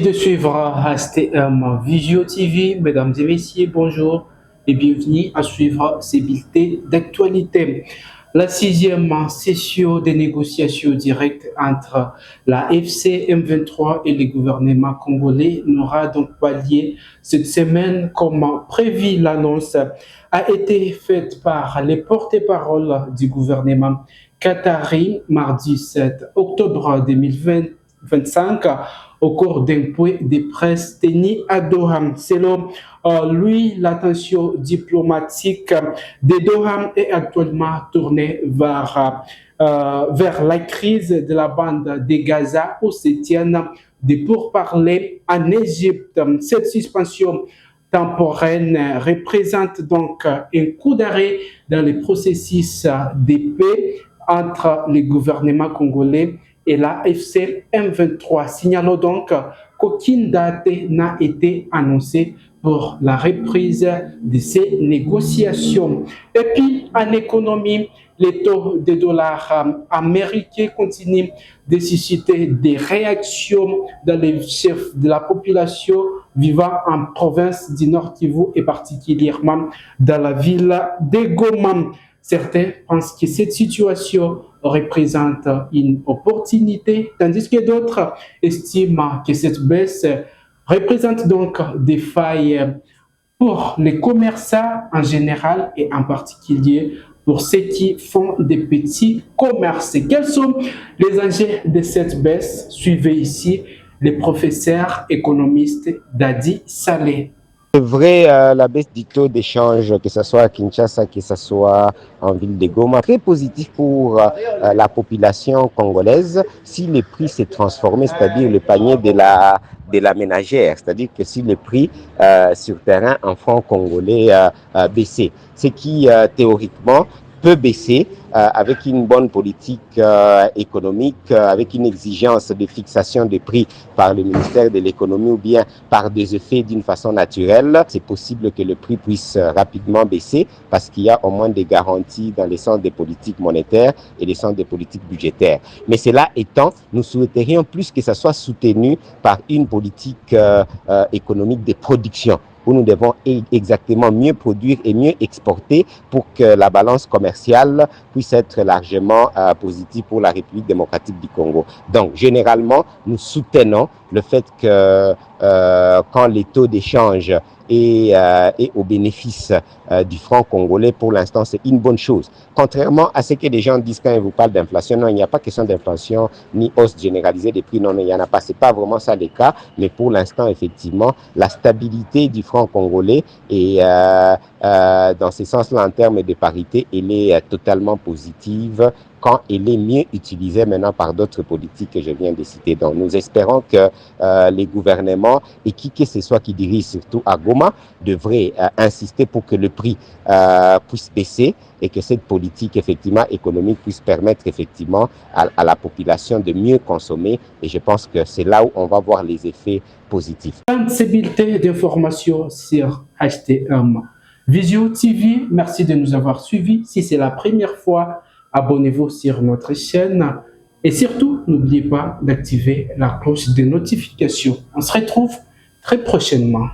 De suivre HTM Visio TV. Mesdames et messieurs, bonjour et bienvenue à suivre ces bulletins d'actualité. La sixième session des négociations directes entre la FC M23 et le gouvernement congolais n'aura donc pas lieu cette semaine comme prévu. L'annonce a été faite par les porte-paroles du gouvernement qatari mardi 7 octobre 2025 au cours d'un point de presse tenu à Doha. Selon lui, l'attention diplomatique de Doha est actuellement tournée vers la crise de la bande de Gaza où se tiennent des pourparlers en Égypte. Cette suspension temporaire représente donc un coup d'arrêt dans le processus de paix entre le gouvernement congolais et la FC M23. Signalons donc qu'aucune date n'a été annoncée pour la reprise de ces négociations. Et puis, en économie, les taux de dollars américains continuent de susciter des réactions dans les chefs de la population vivant en province du Nord Kivu et particulièrement dans la ville de Goma. Certains pensent que cette situation représente une opportunité, tandis que d'autres estiment que cette baisse représente donc des failles pour les commerçants en général et en particulier pour ceux qui font des petits commerces. Quels sont les enjeux de cette baisse? Suivez ici le professeur économiste Dadi Saleh. C'est vrai, la baisse du taux d'échange, que ce soit à Kinshasa, que ce soit en ville de Goma, très positif pour la population congolaise si le prix s'est transformé, c'est-à-dire le panier de la ménagère, c'est-à-dire que si le prix sur terrain en francs congolais baissait, ce qui théoriquement peut baisser avec une bonne politique économique, avec une exigence de fixation des prix par le ministère de l'économie ou bien par des effets d'une façon naturelle. C'est possible que le prix puisse rapidement baisser parce qu'il y a au moins des garanties dans les centres des politiques monétaires et les centres des politiques budgétaires. Mais cela étant, nous souhaiterions plus que ça soit soutenu par une politique économique de production, où nous devons exactement mieux produire et mieux exporter pour que la balance commerciale puisse être largement positive pour la République démocratique du Congo. Donc, généralement, nous soutenons le fait que quand les taux d'échange est au bénéfice du franc congolais, pour l'instant, c'est une bonne chose. Contrairement à ce que les gens disent quand ils vous parlent d'inflation, non, il n'y a pas question d'inflation ni hausse généralisée des prix, non, il n'y en a pas. C'est pas vraiment ça le cas, mais pour l'instant, effectivement, la stabilité du franc congolais et dans ce sens-là, en termes de parité, elle est totalement positive quand elle est mieux utilisée maintenant par d'autres politiques que je viens de citer. Donc, nous espérons que les gouvernements et qui que ce soit qui dirige surtout à Goma devraient insister pour que le prix puisse baisser et que cette politique effectivement économique puisse permettre effectivement à la population de mieux consommer. Et je pense que c'est là où on va voir les effets positifs. Ces bulletins d'information sur HTM Visio TV, merci de nous avoir suivis. Si c'est la première fois, abonnez-vous sur notre chaîne et surtout, n'oubliez pas d'activer la cloche de notification. On se retrouve très prochainement.